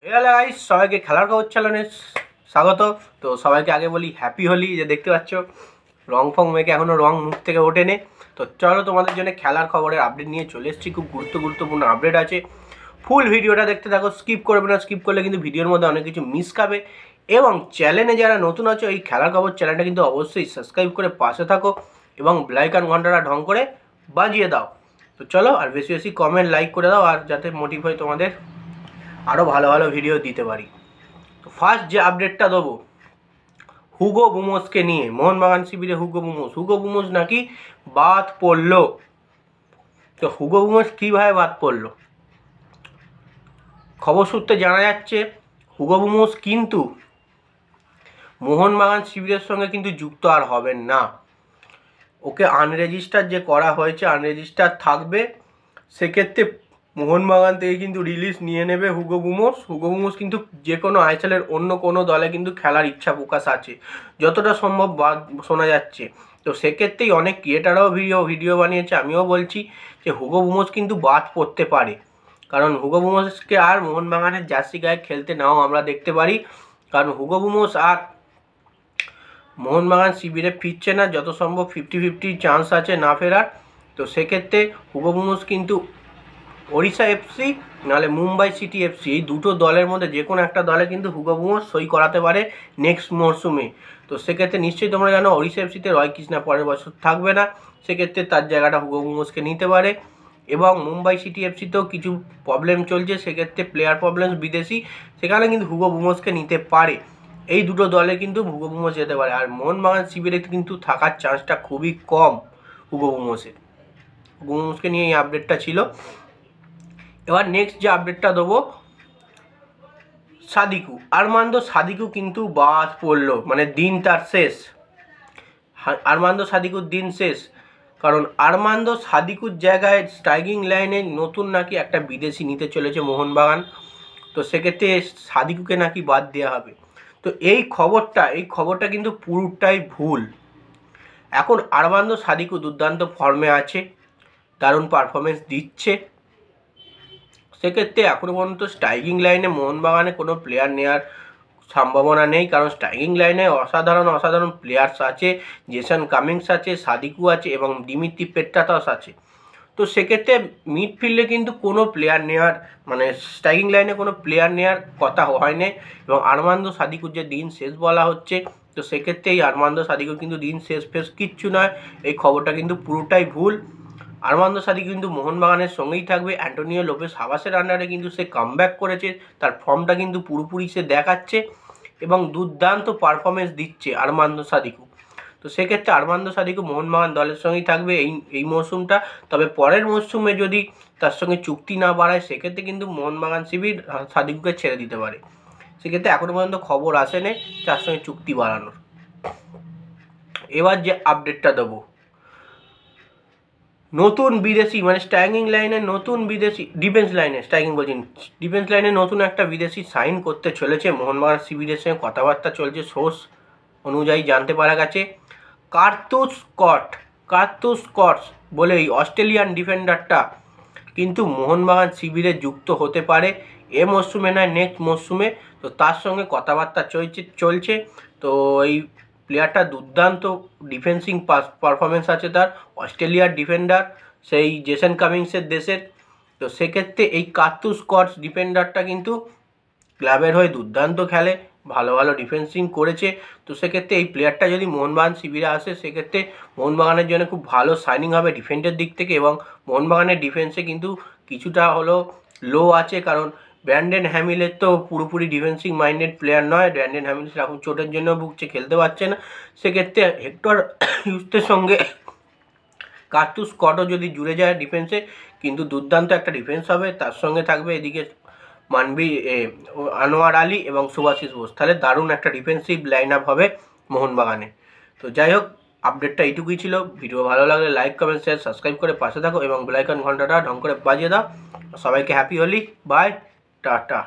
Hello guys, সবাইকে খেলার খবর চ্যানেলে স্বাগত। তো সবাইকে আগে বলি হ্যাপি হোলি। যে দেখতে পাচ্ছ রং ফং মেখে এখনও রং মুখ থেকে ওঠেনি। তো চলো তোমাদের জন্য খেলার খবরের আপডেট নিয়ে চলে এসেছি। খুব গুরুত্বপূর্ণ আপডেট আছে, ফুল ভিডিওটা দেখতে থাকো, স্কিপ করবে না। স্কিপ করলে কিন্তু ভিডিওর মধ্যে অনেক কিছু মিস খাবে। এবং চ্যানেলে যারা নতুন আছো, এই খেলার খবর চ্যানেলটা কিন্তু অবশ্যই সাবস্ক্রাইব করে পাশে থাকো এবং বেলাইকন ঘন্টাটা ঢং করে বাজিয়ে দাও। তো চলো, আর বেশি বেশি কমেন্ট লাইক করে দাও, আর যাতে মোটিভ হয় তোমাদের আরও ভালো ভালো ভিডিও দিতে পারি। তো ফার্স্ট যে আপডেটটা দেবো হুগো বুমোসকে নিয়ে, মোহনবাগান শিবিরে হুগো বুমোস নাকি বাদ পড়লো। তো হুগো বুমোস কীভাবে বাদ পড়লো? খবর সূত্রে জানা যাচ্ছে হুগো বুমোস কিন্তু মোহনবাগান শিবিরের সঙ্গে কিন্তু যুক্ত আর হবেন না। ওকে আনরেজিস্টার যে করা হয়েছে, আনরেজিস্টার থাকবে। সেক্ষেত্রে মোহনবাগান থেকে কিন্তু রিলিজ নিয়ে নেবে হুগো বুমোস কিন্তু যে কোনো আইএসএলের অন্য কোনো দলে কিন্তু খেলার ইচ্ছা প্রকাশ আছে, যতটা সম্ভব শোনা যাচ্ছে। তো সেক্ষেত্রেই অনেক ক্রিয়েটাররাও ভিডিও বানিয়েছে। আমিও বলছি যে হুগো বুমোস কিন্তু বাদ পড়তে পারে, কারণ হুগো বুমোসকে আর মোহনবাগানের জার্সি গায়ে খেলতে নাও আমরা দেখতে পারি। কারণ হুগো বুমোস আর মোহনবাগান শিবিরে ফিরছে না, যত সম্ভব 50-50 চান্স আছে না ফেরার। তো সেক্ষেত্রে হুগো বুমোস কিন্তু ওড়িশা এফসি নাহলে মুম্বাই সিটি এফসি, এই দুটো দলের মধ্যে যে কোনো একটা দলে কিন্তু হুগো বুমোস সই করাতে পারে নেক্সট মরশুমে। তো সেক্ষেত্রে নিশ্চয়ই তোমরা জানো ওড়িশা এফসিতে রয় কৃষ্ণা পরের বছর থাকবে না, সেক্ষেত্রে তার জায়গাটা হুগো বুমোসকে নিতে পারে। এবং মুম্বাই সিটি এফসিতেও কিছু প্রবলেম চলছে, সেক্ষেত্রে প্লেয়ার প্রবলেম বিদেশি, সেখানে কিন্তু হুগো বুমোসকে নিতে পারে। এই দুটো দলে কিন্তু হুগো বুমোস যেতে পারে। আর মোহনবাগান শিবিরে কিন্তু থাকার চান্সটা খুবই কম হুগো বুমোসকে নিয়ে এই আপডেটটা ছিল। এবার নেক্সট যে আপডেটটা দেবো আরমান্দো সাদিকু কিন্তু বাদ পড়লো, মানে দিন তার শেষ। আরমান্দো সাদিকুর দিন শেষ, কারণ আরমান্দো সাদিকুর জায়গায় স্ট্রাইকিং লাইনে নতুন নাকি একটা বিদেশি নিতে চলেছে মোহনবাগান। তো সেক্ষেত্রে সাদিকুকে নাকি বাদ দেওয়া হবে। তো এই খবরটা কিন্তু পুরোটাই ভুল। এখন আরমান্দো সাদিকু দুর্দান্ত ফর্মে আছে, দারুণ পারফরমেন্স দিচ্ছে। সেক্ষেত্রে এখনও পর্যন্ত স্ট্রাইকিং লাইনে মোহনবাগানে কোনো প্লেয়ার নেওয়ার সম্ভাবনা নেই, কারণ স্ট্রাইকিং লাইনে অসাধারণ প্লেয়ার্স আছে। জেসন কামিংস আছে, সাদিকু আছে এবং দিমিত্রি পেট্রাতস আছে। তো সেক্ষেত্রে মিডফিল্ডে কিন্তু কোনো প্লেয়ার নেওয়ার, মানে স্ট্রাইকিং লাইনে কোনো প্লেয়ার নেওয়ার কথা হয়নি। এবং আরমান্দো সাদিকুর যে দিন শেষ বলা হচ্ছে, তো সেক্ষেত্রে এই আরমান্দো সাদিকুর কিন্তু দিন শেষ কিচ্ছু নয়। এই খবরটা কিন্তু পুরোটাই ভুল। আরমান্দো সাদিক কিন্তু মোহনবাগানের সঙ্গেই থাকবে। অ্যান্টোনিও লোপেস হাবাসের আন্ডারে কিন্তু সে কামব্যাক করেছে, তার ফর্মটা কিন্তু পুরোপুরি সে দেখাচ্ছে এবং দুর্দান্ত পারফরমেন্স দিচ্ছে আরমান্দো সাদিকু। তো সেক্ষেত্রে আরমান্দো সাদিকু মোহনবাগান দলের সঙ্গেই থাকবে এই মরশুমটা। তবে পরের মরশুমে যদি তার সঙ্গে চুক্তি না বাড়ায়, সেক্ষেত্রে কিন্তু মোহনবাগান শিবির সাদিকুকে ছেড়ে দিতে পারে। সেক্ষেত্রে এখনও পর্যন্ত খবর আসেনি তার সঙ্গে চুক্তি বাড়ানোর। এবার যে আপডেটটা দেবো নতুন বিদেশি, মানে স্ট্রাইকিং লাইনে নতুন বিদেশি, ডিফেন্স লাইনে নতুন একটা বিদেশি সাইন করতে চলেছে মোহনবাগান শিবিরের সঙ্গে কথাবার্তা চলছে। সোর্স অনুযায়ী জানতে পারা গেছে কার্তুস স্কটস বলে এই অস্ট্রেলিয়ান ডিফেন্ডারটা কিন্তু মোহনবাগান শিবিরে যুক্ত হতে পারে এ মরশুমে নয়, নেক্সট মরশুমে। তো তার সঙ্গে কথাবার্তা চলছে। তো এই প্লেয়ারটা দুর্দান্ত ডিফেন্সিং পারফরমেন্স আছে তার, অস্ট্রেলিয়ার ডিফেন্ডার, সেই জেসন কামিংসের দেশের। তো সেক্ষেত্রে এই কার্তুস স্কটস ডিফেন্ডারটা কিন্তু ক্লাবের হয়ে দুর্দান্ত খেলে, ভালো ডিফেন্সিং করেছে। তো সেক্ষেত্রে এই প্লেয়ারটা যদি মোহনবাগান শিবিরে আসে, সেক্ষেত্রে মোহনবাগানের জন্য খুব ভালো সাইনিং হবে ডিফেন্সের দিক থেকে। এবং মোহনবাগানের ডিফেন্সে কিন্তু কিছুটা হলো লো আছে, কারণ ব্র্যান্ডন হ্যামিলের তো পুরোপুরি ডিফেন্সিং মাইন্ডেড প্লেয়ার নয়। ব্র্যান্ডন হ্যামিল এখন চোটের জন্য ভুগছে, খেলতে পারছে না। সেক্ষেত্রে হেক্টর হিউস্টের সঙ্গে কার্তুস স্কটও যদি জুড়ে যায় ডিফেন্সে, কিন্তু দুর্দান্ত একটা ডিফেন্স হবে। তার সঙ্গে থাকবে এদিকে আনোয়ার আলী এবং সুভাশিস বোস, তাহলে দারুণ একটা ডিফেন্সিভ লাইন আপ হবে মোহনবাগানে। তো যাই হোক, আপডেটটা এইটুকুই ছিল। ভিডিও ভালো লাগলে লাইক, কমেন্ট, শেয়ার, সাবস্ক্রাইব করে পাশে থাকো এবং বেল আইকন ঘন্টাটা ঢং করে বাজিয়ে দাও। সবাইকে হ্যাপি হোলি, বাই, টাটা।